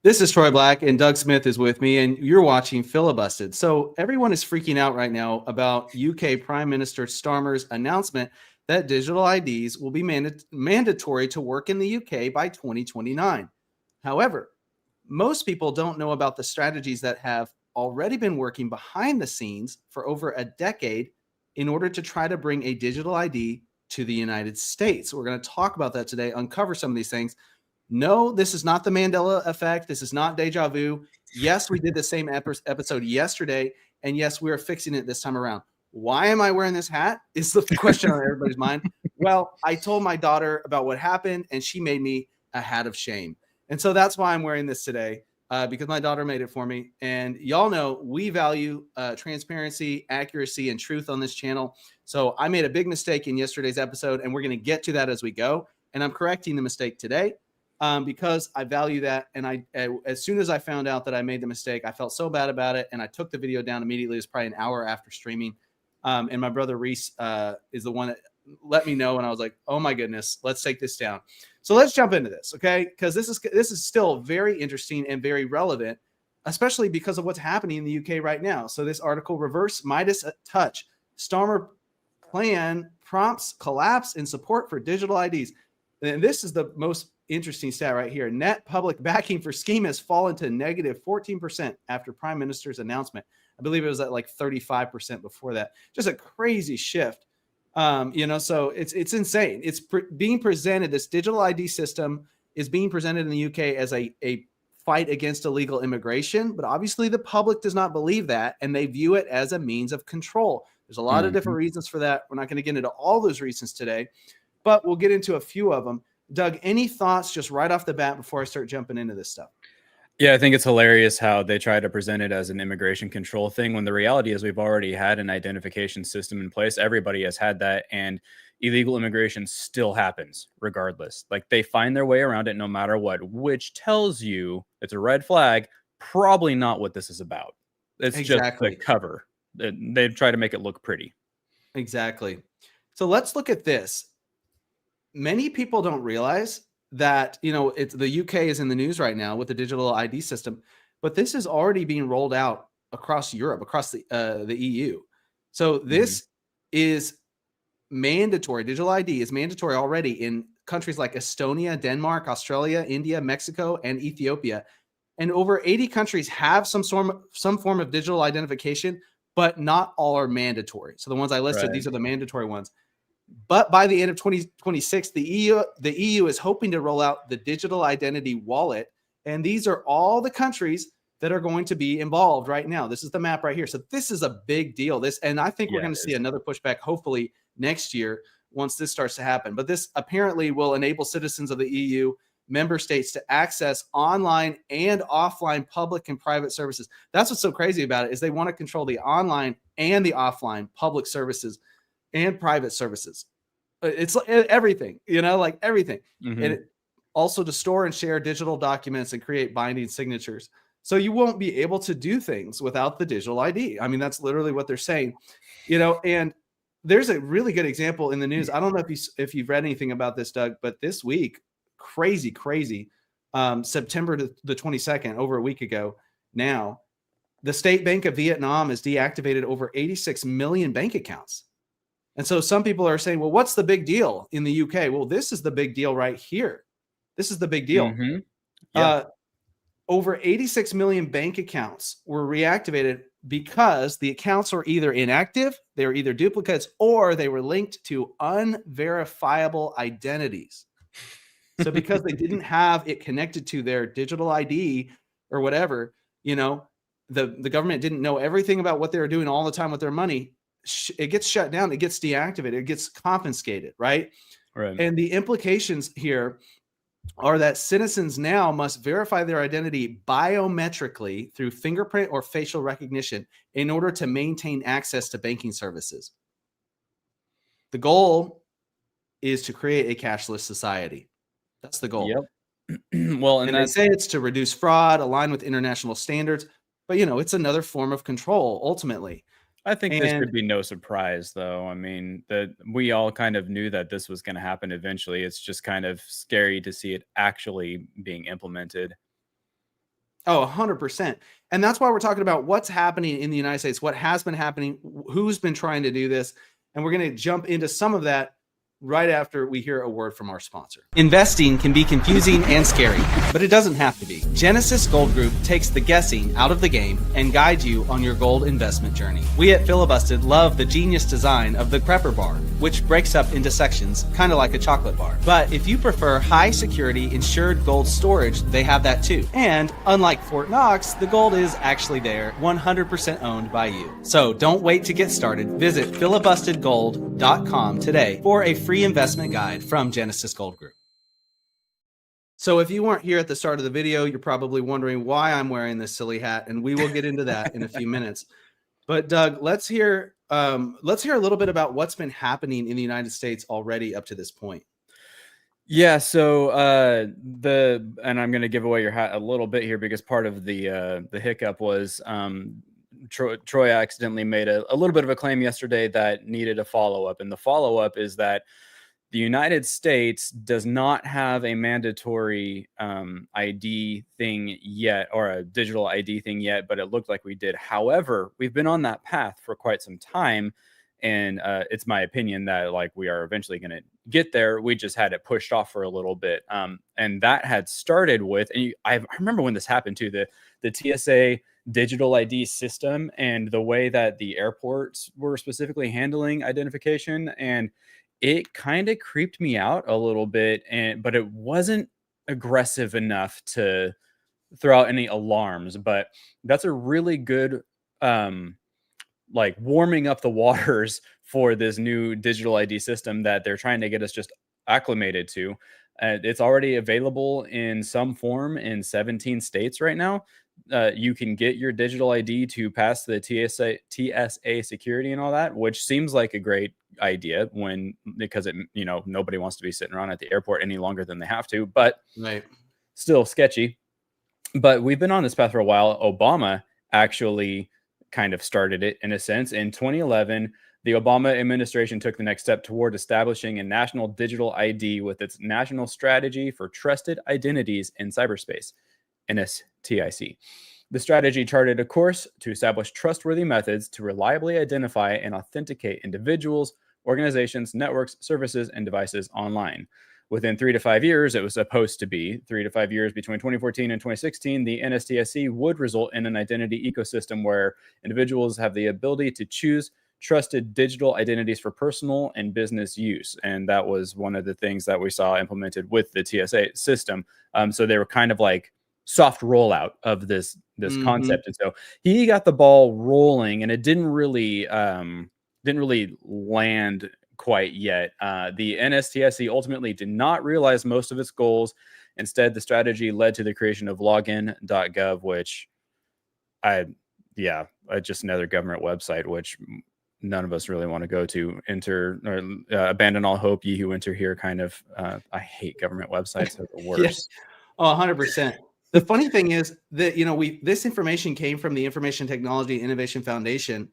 This is Troy Black, and Doug Smith is with me, and you're watching Filibusted. So everyone is freaking out right now about UK Prime Minister Starmer's announcement that digital IDs will be mandatory to work in the UK by 2029. However, most people don't know about the strategies that have already been working behind the scenes for over a decade in order to try to bring a digital ID to the United States. We're going to talk about that today, uncover some of these things. No, this is not the Mandela effect. This is not deja vu. Yes, we did the same episode yesterday. And yes, we are fixing it this time around. Why am I wearing this hat? Is the question on everybody's mind. Well, I told my daughter about what happened, and she made me a hat of shame. And so that's why I'm wearing this today, because my daughter made it for me. And y'all know we value transparency, accuracy, and truth on this channel. So I made a big mistake in yesterday's episode, and we're going to get to that as we go. And I'm correcting the mistake today. Because I value that. And as soon as I found out that I made the mistake, I felt so bad about it. And I took the video down immediately. It was probably an hour after streaming. And my brother Reese is the one that let me know. And I was like, oh my goodness, let's take this down. So let's jump into this. Okay. Because this is still very interesting and very relevant, especially because of what's happening in the UK right now. So this article, Reverse Midas Touch, Starmer plan prompts collapse in support for digital IDs. And this is the most interesting stat right here. Net public backing for scheme has fallen to negative 14% after Prime Minister's announcement. I believe it was at like 35% before that. Just a crazy shift. So it's insane. It's being presented. This digital ID system is being presented in the UK as a fight against illegal immigration, but obviously the public does not believe that, and they view it as a means of control. There's a lot of different reasons for that. We're not going to get into all those reasons today, but we'll get into a few of them. Doug, any thoughts just right off the bat before I start jumping into this stuff? Yeah, I think it's hilarious how they try to present it as an immigration control thing when the reality is we've already had an identification system in place. Everybody has had that, and illegal immigration still happens regardless. Like, they find their way around it no matter what, which tells you it's a red flag, probably not what this is about. It's Exactly. just the cover. They try to make it look pretty. Exactly. So let's look at this. Many people don't realize that, the UK is in the news right now with the digital ID system, but this is already being rolled out across Europe, across the EU. So this is mandatory. Digital ID is mandatory already in countries like Estonia, Denmark, Australia, India, Mexico, and Ethiopia. And over 80 countries have some form of digital identification, but not all are mandatory. So the ones I listed, these are the mandatory ones. But by the end of 2026, the EU is hoping to roll out the digital identity wallet. And these are all the countries that are going to be involved right now. This is the map right here. So this is a big deal. And I think we're going to see another pushback, hopefully next year, once this starts to happen. But this apparently will enable citizens of the EU member states to access online and offline public and private services. That's what's so crazy about it, is they want to control the online and the offline public services and private services. It's everything, like everything. And also to store and share digital documents and create binding signatures. So you won't be able to do things without the digital ID. I mean, that's literally what they're saying, and there's a really good example in the news. I don't know if you've read anything about this, Doug, but this week, crazy, September the 22nd, over a week ago now, the State Bank of Vietnam has deactivated over 86 million bank accounts. And so some people are saying, well, what's the big deal in the UK? Well, this is the big deal right here. This is the big deal. Over 86 million bank accounts were reactivated because the accounts were either inactive, they were either duplicates, or they were linked to unverifiable identities. So because they didn't have it connected to their digital ID or whatever, the government didn't know everything about what they were doing all the time with their money. It gets shut down, it gets deactivated, it gets confiscated, right? And the implications here are that citizens now must verify their identity biometrically through fingerprint or facial recognition in order to maintain access to banking services. The goal is to create a cashless society. That's the goal. Well, and they say it's to reduce fraud, align with international standards, but it's another form of control ultimately. I think this should be no surprise, though. I mean, that we all kind of knew that this was going to happen eventually. It's just kind of scary to see it actually being implemented. Oh, 100%. And that's why we're talking about what's happening in the United States, what has been happening, who's been trying to do this. And we're going to jump into some of that right after we hear a word from our sponsor. Investing can be confusing and scary, but it doesn't have to be. Genesis Gold Group takes the guessing out of the game and guides you on your gold investment journey. We at Filibusted love the genius design of the Prepper Bar, which breaks up into sections, kind of like a chocolate bar. But if you prefer high security insured gold storage, they have that too. And unlike Fort Knox, the gold is actually there, 100% owned by you. So don't wait to get started. Visit filibustedgold.com today for a free investment guide from Genesis Gold Group. So if you weren't here at the start of the video, you're probably wondering why I'm wearing this silly hat, and we will get into that in a few minutes. But Doug, let's hear a little bit about what's been happening in the United States already up to this point. Yeah, so and I'm going to give away your hat a little bit here because part of the hiccup was Troy accidentally made a little bit of a claim yesterday that needed a follow-up, and the follow-up is that the United States does not have a mandatory ID thing yet, or a digital ID thing yet, but it looked like we did. However, we've been on that path for quite some time, and it's my opinion that like we are eventually going to get there. We just had it pushed off for a little bit, and that had started with. And I remember when this happened too. The TSA digital ID system and the way that the airports were specifically handling identification, and it kind of creeped me out a little bit, but it wasn't aggressive enough to throw out any alarms. But that's a really good like warming up the waters for this new digital ID system that they're trying to get us just acclimated to. It's already available in some form in 17 states right now. You can get your digital ID to pass the TSA security and all that, which seems like a great idea because nobody wants to be sitting around at the airport any longer than they have to, but Right. Still sketchy. But we've been on this path for a while. Obama actually kind of started it in a sense. In 2011, the Obama administration took the next step toward establishing a national digital ID with its National Strategy for Trusted Identities in Cyberspace, NSTIC. The strategy charted a course to establish trustworthy methods to reliably identify and authenticate individuals, organizations, networks, services, and devices online. Within 3 to 5 years, it was supposed to be 3 to 5 years between 2014 and 2016, the NSTIC would result in an identity ecosystem where individuals have the ability to choose trusted digital identities for personal and business use. And that was one of the things that we saw implemented with the TSA system. So they were kind of like soft rollout of this concept. And so he got the ball rolling, and it didn't really land quite yet. The NSTSC ultimately did not realize most of its goals. Instead, the strategy led to the creation of login.gov, which just another government website, which none of us really want to go to. Enter or abandon all hope, ye who enter here. Kind of, I hate government websites. They're the worst. Yes. Oh, 100%. The funny thing is that, this information came from the Information Technology Innovation Foundation.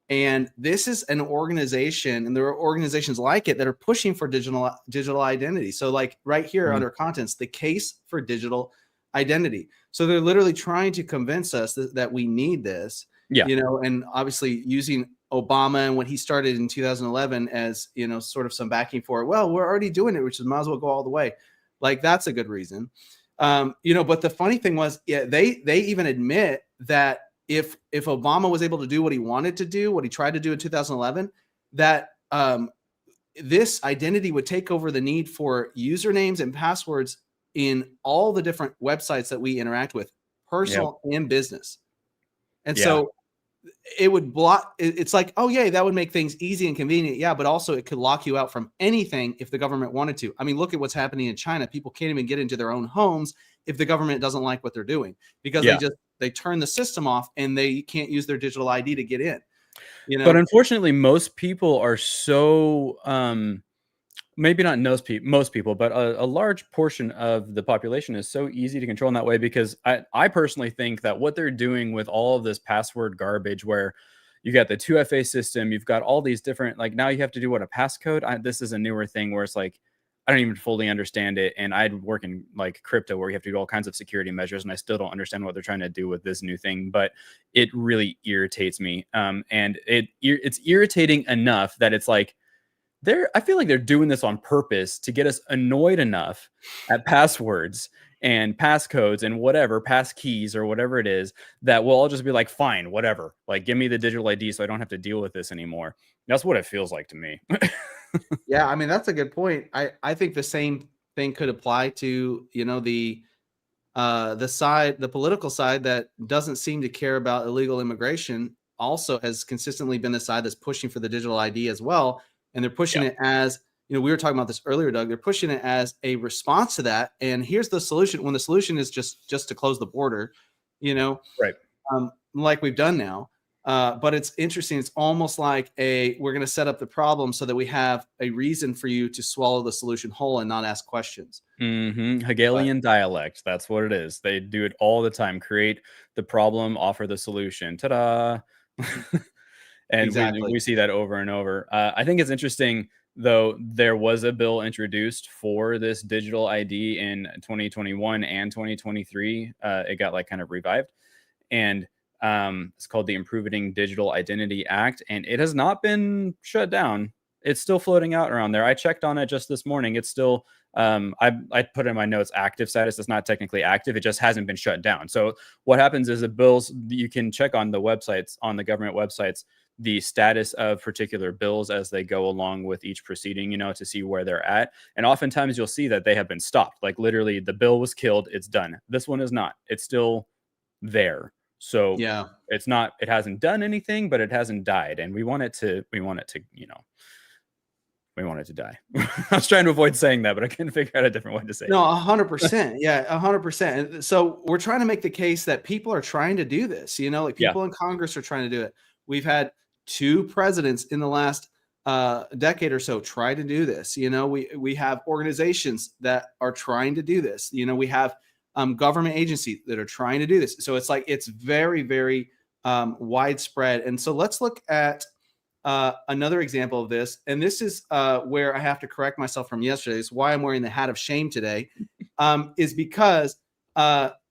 And this is an organization, and there are organizations like it that are pushing for digital identity. So like right here under contents, the case for digital identity. So they're literally trying to convince us that we need this, and obviously using Obama and when he started in 2011 as, sort of some backing for it. Well, we're already doing it, which is might as well go all the way. Like that's a good reason. But the funny thing was, they even admit that if Obama was able to do what he wanted to do, what he tried to do in 2011, that this identity would take over the need for usernames and passwords in all the different websites that we interact with, personal and business. And so it would block. It's like, oh yeah, that would make things easy and convenient. Yeah, but also it could lock you out from anything if the government wanted to. I mean, look at what's happening in China. People can't even get into their own homes if the government doesn't like what they're doing, because they turn the system off and they can't use their digital ID to get in. But unfortunately, most people are so maybe not most people, but a large portion of the population is so easy to control in that way, because I personally think that what they're doing with all of this password garbage, where you got the 2FA system, you've got all these different, like now you have to do a passcode. This is a newer thing where it's like, I don't even fully understand it. And I work in like crypto where you have to do all kinds of security measures, and I still don't understand what they're trying to do with this new thing. But it really irritates me, and it's irritating enough that it's like I feel like they're doing this on purpose to get us annoyed enough at passwords and passcodes and whatever, pass keys or whatever it is, that we'll all just be like, fine, whatever. Like, give me the digital ID so I don't have to deal with this anymore. That's what it feels like to me. Yeah, I mean, that's a good point. I think the same thing could apply to, the political side that doesn't seem to care about illegal immigration also has consistently been the side that's pushing for the digital ID as well. And they're pushing it as, we were talking about this earlier, Doug, they're pushing it as a response to that. And here's the solution, when the solution is just to close the border, Right. like we've done now. But it's interesting. It's almost like we're going to set up the problem so that we have a reason for you to swallow the solution whole and not ask questions. Hegelian dialect. That's what it is. They do it all the time. Create the problem, offer the solution. Ta-da. And Exactly. we see that over and over. I think it's interesting, though, there was a bill introduced for this digital ID in 2021 and 2023. It got like kind of revived. And it's called the Improving Digital Identity Act, and it has not been shut down. It's still floating out around there. I checked on it just this morning. It's still, I put in my notes, active status. It's not technically active. It just hasn't been shut down. So what happens is the bills, you can check on the websites, on the government websites, the status of particular bills as they go along with each proceeding, to see where they're at. And oftentimes you'll see that they have been stopped. Like literally the bill was killed. It's done. This one is not. It's still there. So Yeah, it hasn't done anything, but it hasn't died. And we want it to die. I was trying to avoid saying that, but I couldn't figure out a different way to say it. no, 100%. Yeah, 100%. So we're trying to make the case that people are trying to do this, like people in Congress are trying to do it. We've had 2 presidents in the last decade or so try to do this. We have organizations that are trying to do this. We have government agencies that are trying to do this. So it's like, it's very, very widespread. And so let's look at another example of this. And this is where I have to correct myself from yesterday. It's why I'm wearing the hat of shame today, is because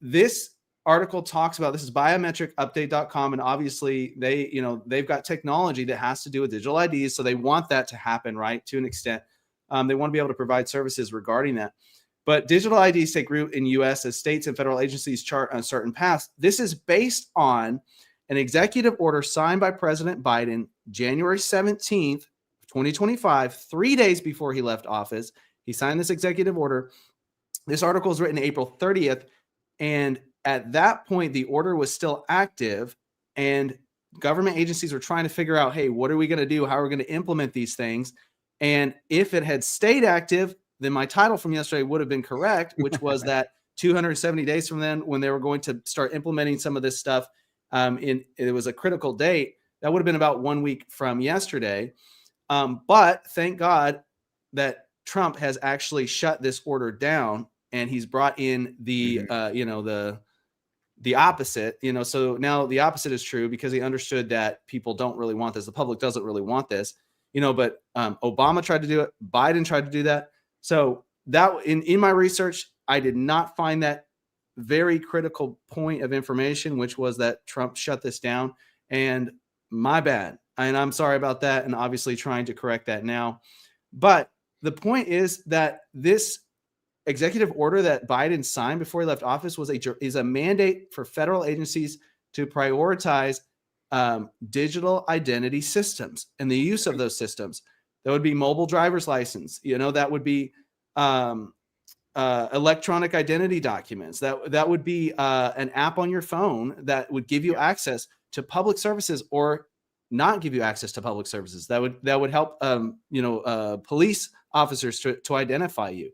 this article talks about, this is biometricupdate.com. And obviously they've got technology that has to do with digital IDs. So they want that to happen, right? To an extent. They want to be able to provide services regarding that. But digital IDs take root in U.S. as states and federal agencies chart on certain paths. This is based on an executive order signed by President Biden January 17th, 2025, 3 days before he left office. He signed this executive order. This article was written April 30th. And at that point, the order was still active. And government agencies were trying to figure out, hey, what are we going to do? How are we going to implement these things? And if it had stayed active, then my title from yesterday would have been correct, which was that 270 days from then, when they were going to start implementing some of this stuff, it was a critical date. That would have been about 1 week from yesterday. But thank God that Trump has actually shut this order down, and he's brought in the opposite. So now the opposite is true, because he understood that people don't really want this. The public doesn't really want this. But Obama tried to do it. Biden tried to do that. So that in my research, I did not find that very critical point of information, which was that Trump shut this down. And my bad. And I'm sorry about that. And obviously trying to correct that now. But the point is that this executive order that Biden signed before he left office is a mandate for federal agencies to prioritize digital identity systems and the use of those systems. That would be mobile driver's license. That would be electronic identity documents. That would be an app on your phone that would give you access to public services, or not give you access to public services. That would help police officers to identify you.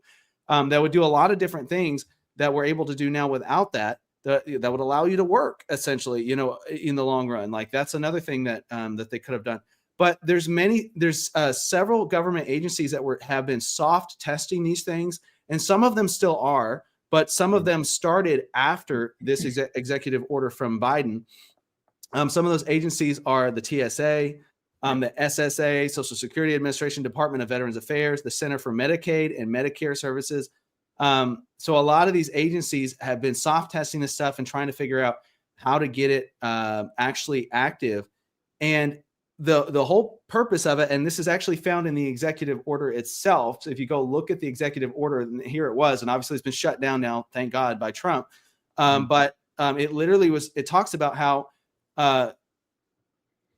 That would do a lot of different things that we're able to do now without that. That would allow you to work, essentially, in the long run. Like, that's another thing that they could have done. But there's several government agencies that have been soft testing these things, and some of them still are, but some of them started after this executive order from Biden. Some of those agencies are the TSA, the SSA, Social Security Administration, Department of Veterans Affairs, the Center for Medicaid and Medicare Services. So a lot of these agencies have been soft testing this stuff and trying to figure out how to get it actually active. And the whole purpose of it, and this is actually found in the executive order itself. So if you go look at the executive order, here it was, and obviously it's been shut down now, thank God, by Trump. But it literally was, it talks about how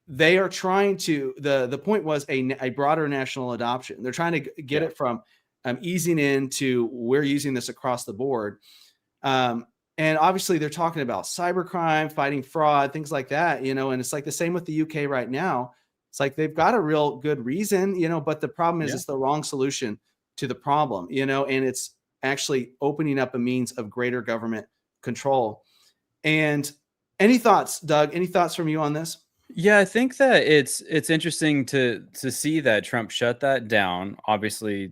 they are trying to, the point was a broader national adoption. They're trying to get it from easing into, we're using this across the board. And obviously they're talking about cybercrime, fighting fraud, things like that, you know, and it's like the same with the UK right now. It's like they've got a real good reason, you know, but the problem is it's the wrong solution to the problem, you know, and it's actually opening up a means of greater government control. And any thoughts, Doug? Any thoughts from you on this? Yeah, I think that it's interesting to see that Trump shut that down. Obviously,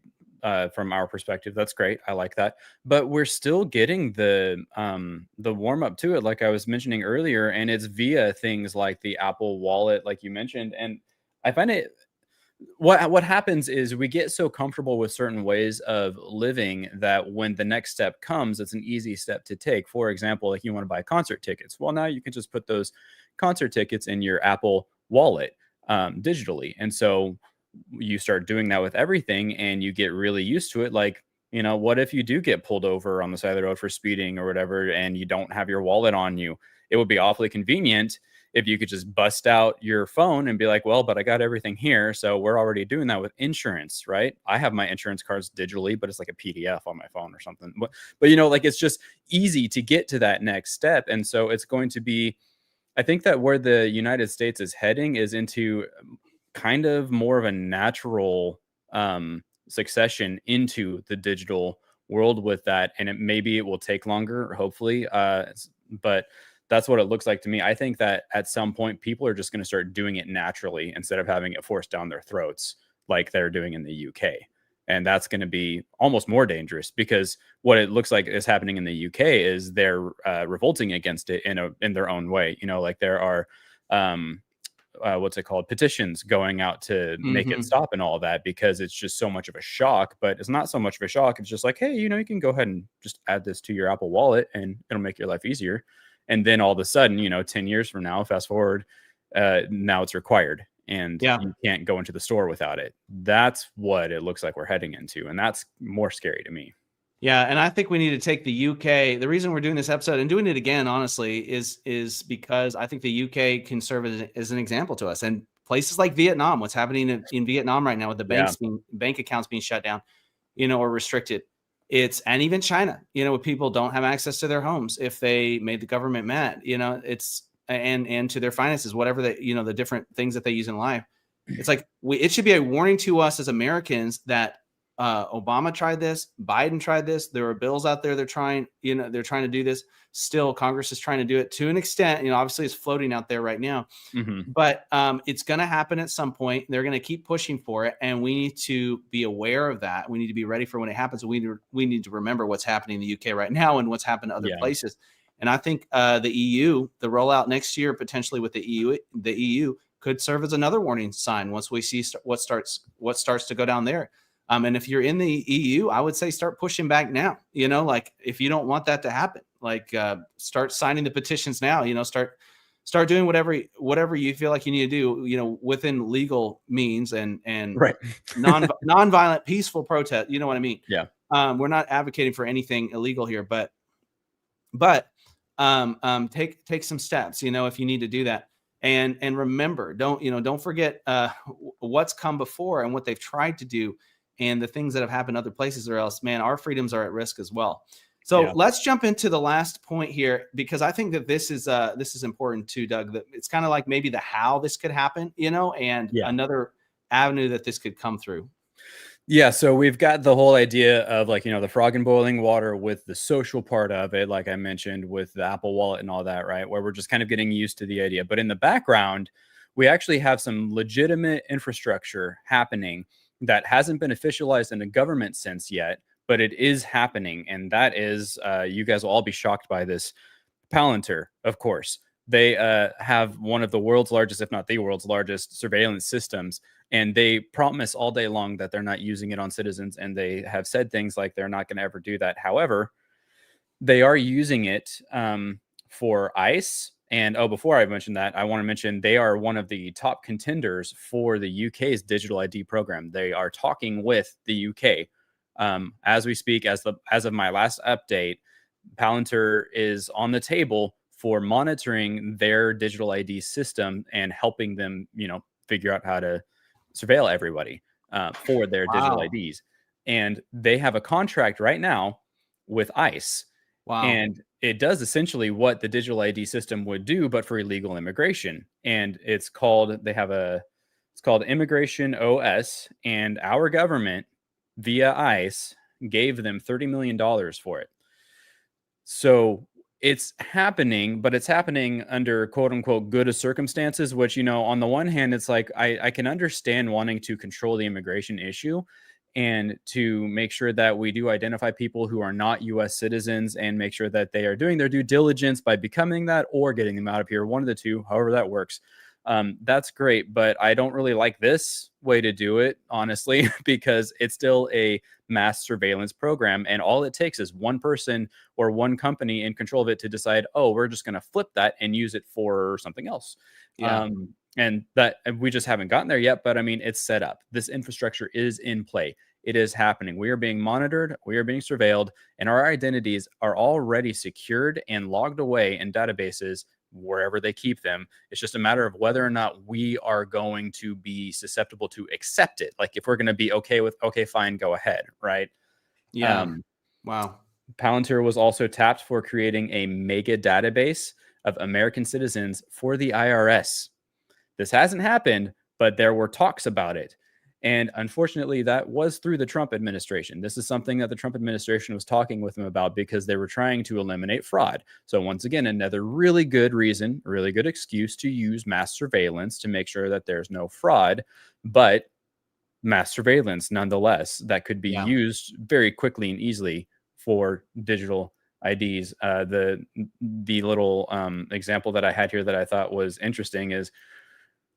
from our perspective, that's great. I like that, but we're still getting the warm up to it, like I was mentioning earlier, and it's via things like the Apple Wallet, like you mentioned. And I find it, what happens is we get so comfortable with certain ways of living that when the next step comes, it's an easy step to take. For example, like you want to buy concert tickets. Well, now you can just put those concert tickets in your Apple Wallet digitally. And so you start doing that with everything and you get really used to it. Like, you know, what if you do get pulled over on the side of the road for speeding or whatever, and you don't have your wallet on you? It would be awfully convenient if you could just bust out your phone and be like, well, but I got everything here. So we're already doing that with insurance, right? I have my insurance cards digitally, but it's like a PDF on my phone or something. But you know, like it's just easy to get to that next step. And so it's going to be, I think that where the United States is heading is into kind of more of a natural succession into the digital world with that. And maybe it will take longer, hopefully. But that's what it looks like to me. I think that at some point, people are just going to start doing it naturally instead of having it forced down their throats like they're doing in the UK. And that's going to be almost more dangerous, because what it looks like is happening in the UK is they're revolting against it in their own way. You know, like there are what's it called, petitions going out to make it stop and all that, because it's just so much of a shock. But it's not so much of a shock. It's just like, hey, you know, you can go ahead and just add this to your Apple Wallet and it'll make your life easier. And then all of a sudden, you know, 10 years from now, fast forward, now it's required and you can't go into the store without it. That's what it looks like we're heading into. And that's more scary to me. Yeah, and I think we need to take the UK. The reason we're doing this episode and doing it again, honestly, is because I think the UK can serve as an example to us. And places like Vietnam, what's happening in Vietnam right now with the bank accounts being shut down, you know, or restricted. And even China, you know, people don't have access to their homes if they made the government mad, you know, and to their finances, whatever you know, the different things that they use in life. It's like it should be a warning to us as Americans that Obama tried this, Biden tried this. There are bills out there they're trying to do this. Still, Congress is trying to do it to an extent. You know, obviously it's floating out there right now, but it's going to happen at some point. They're going to keep pushing for it, and we need to be aware of that. We need to be ready for when it happens. We need to remember what's happening in the UK right now and what's happened to other places. And I think the EU, the rollout next year potentially with the EU could serve as another warning sign once we see what starts to go down there. And if you're in the EU, I would say start pushing back now. You know, like if you don't want that to happen, like start signing the petitions now. You know, start doing whatever you feel like you need to do. You know, within legal means and nonviolent, peaceful protest. You know what I mean? Yeah. We're not advocating for anything illegal here, but take some steps. You know, if you need to do that. And remember, don't forget what's come before and what they've tried to do. And the things that have happened other places, or else, man, our freedoms are at risk as well. So let's jump into the last point here, because I think that this is important too, Doug. That it's kind of like maybe the how this could happen, you know, and another avenue that this could come through. Yeah, so we've got the whole idea of, like, you know, the frog in boiling water with the social part of it, like I mentioned with the Apple Wallet and all that, right? Where we're just kind of getting used to the idea. But in the background, we actually have some legitimate infrastructure happening that hasn't been officialized in a government sense yet, but it is happening. And that is, you guys will all be shocked by this, Palantir, of course. They have one of the world's largest, if not the world's largest, surveillance systems. And they promise all day long that they're not using it on citizens. And they have said things like they're not going to ever do that. However, they are using it for ICE. And before I mention that, I want to mention they are one of the top contenders for the UK's digital ID program. They are talking with the UK as we speak. As of my last update, Palantir is on the table for monitoring their digital ID system and helping them, figure out how to surveil everybody for their digital Wow. IDs. And they have a contract right now with ICE. Wow. And it does essentially what the digital ID system would do, but for illegal immigration. And it's called Immigration OS. And our government, via ICE, gave them $30 million for it. So it's happening, but it's happening under quote unquote good circumstances, which, on the one hand, it's like I can understand wanting to control the immigration issue and to make sure that we do identify people who are not US citizens and make sure that they are doing their due diligence by becoming that or getting them out of here. One of the two, however that works. That's great, but I don't really like this way to do it, honestly, because it's still a mass surveillance program. And all it takes is one person or one company in control of it to decide, oh, we're just going to flip that and use it for something else. Yeah. And that we just haven't gotten there yet. But I mean, it's set up. This infrastructure is in play. It is happening. We are being monitored. We are being surveilled, and our identities are already secured and logged away in databases wherever they keep them. It's just a matter of whether or not we are going to be susceptible to accept it. Like if we're going to be okay with, okay, fine, go ahead. Right. Yeah. Wow. Palantir was also tapped for creating a mega database of American citizens for the IRS. This hasn't happened, but there were talks about it. And unfortunately, that was through the Trump administration. This is something that the Trump administration was talking with them about because they were trying to eliminate fraud. So once again, another really good reason, really good excuse to use mass surveillance to make sure that there's no fraud, but mass surveillance nonetheless that could be used very quickly and easily for digital IDs. The little example that I had here that I thought was interesting is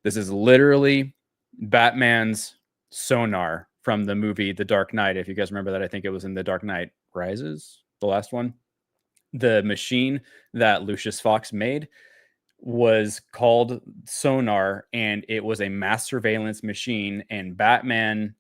this is literally Batman's sonar from the movie The Dark Knight. If you guys remember that, I think it was in The Dark Knight Rises, the last one. The machine that Lucius Fox made was called sonar, and it was a mass surveillance machine. And Batman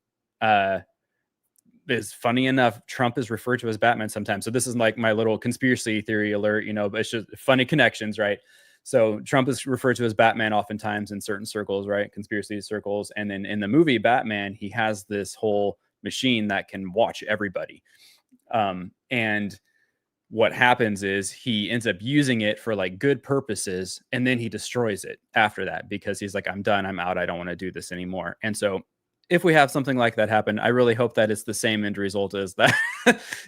is, funny enough, Trump is referred to as Batman sometimes. So this is like my little conspiracy theory alert, but it's just funny connections, right? So Trump is referred to as Batman oftentimes in certain circles, right? Conspiracy circles. And then in the movie Batman, he has this whole machine that can watch everybody. And what happens is he ends up using it for like good purposes. And then he destroys it after that because he's like, I'm done. I'm out. I don't want to do this anymore. And so if we have something like that happen, I really hope that it's the same end result as that.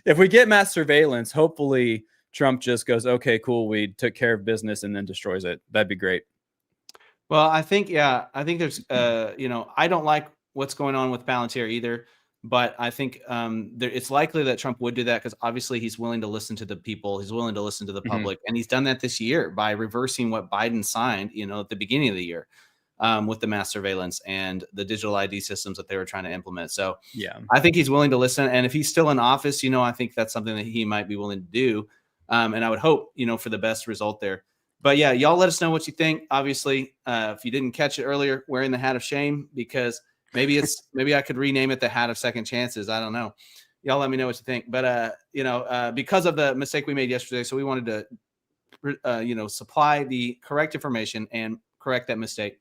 If we get mass surveillance, hopefully Trump just goes, okay, cool, we took care of business, and then destroys it. That'd be great. Well, I think there's, I don't like what's going on with Palantir either, but I think it's likely that Trump would do that because obviously he's willing to listen to the people, he's willing to listen to the public, and he's done that this year by reversing what Biden signed, at the beginning of the year with the mass surveillance and the digital ID systems that they were trying to implement. So yeah, I think he's willing to listen, and if he's still in office, I think that's something that he might be willing to do. And I would hope, for the best result there. But yeah, y'all let us know what you think. Obviously, if you didn't catch it earlier, wearing the hat of shame, because maybe I could rename it the hat of second chances. I don't know. Y'all let me know what you think. But because of the mistake we made yesterday, so we wanted to supply the correct information and correct that mistake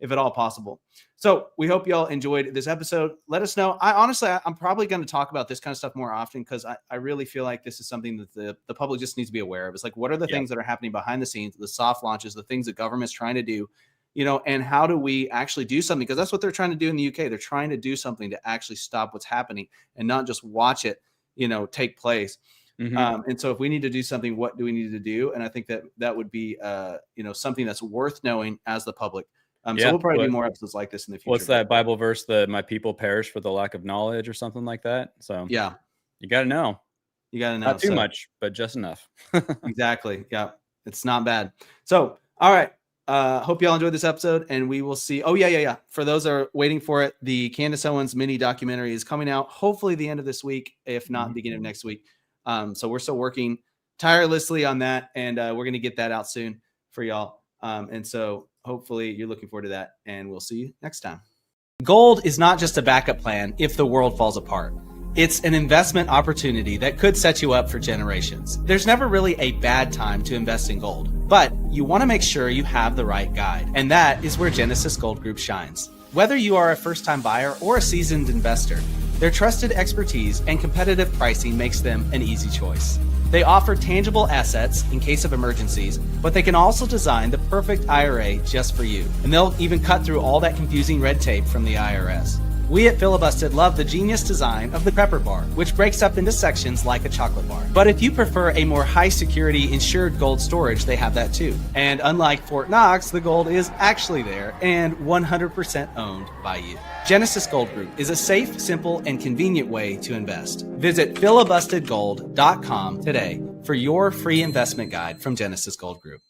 if at all possible. So we hope y'all enjoyed this episode. Let us know. I'm probably going to talk about this kind of stuff more often because I really feel like this is something that the public just needs to be aware of. It's like, what are the things that are happening behind the scenes, the soft launches, the things that government's trying to do, and how do we actually do something? Because that's what they're trying to do in the UK. They're trying to do something to actually stop what's happening and not just watch it, take place. And so if we need to do something, what do we need to do? And I think that would be, something that's worth knowing as the public. So we'll probably do more episodes like this in the future. What's that Bible verse? My people perish for the lack of knowledge, or something like that. So yeah, you got to know. You got to know. Not too much, but just enough. Exactly. Yeah, it's not bad. So All right. Hope y'all enjoyed this episode, and we will see. Oh, yeah. For those that are waiting for it, the Candace Owens mini documentary is coming out hopefully the end of this week, if not beginning of next week. So we're still working tirelessly on that, and we're going to get that out soon for y'all. And so hopefully you're looking forward to that, and we'll see you next time. Gold is not just a backup plan if the world falls apart. It's an investment opportunity that could set you up for generations. There's never really a bad time to invest in gold, but you want to make sure you have the right guide. And that is where Genesis Gold Group shines. Whether you are a first-time buyer or a seasoned investor, their trusted expertise and competitive pricing makes them an easy choice. They offer tangible assets in case of emergencies, but they can also design the perfect IRA just for you. And they'll even cut through all that confusing red tape from the IRS. We at Filibusted love the genius design of the Prepper Bar, which breaks up into sections like a chocolate bar. But if you prefer a more high-security insured gold storage, they have that too. And unlike Fort Knox, the gold is actually there and 100% owned by you. Genesis Gold Group is a safe, simple, and convenient way to invest. Visit filibustedgold.com today for your free investment guide from Genesis Gold Group.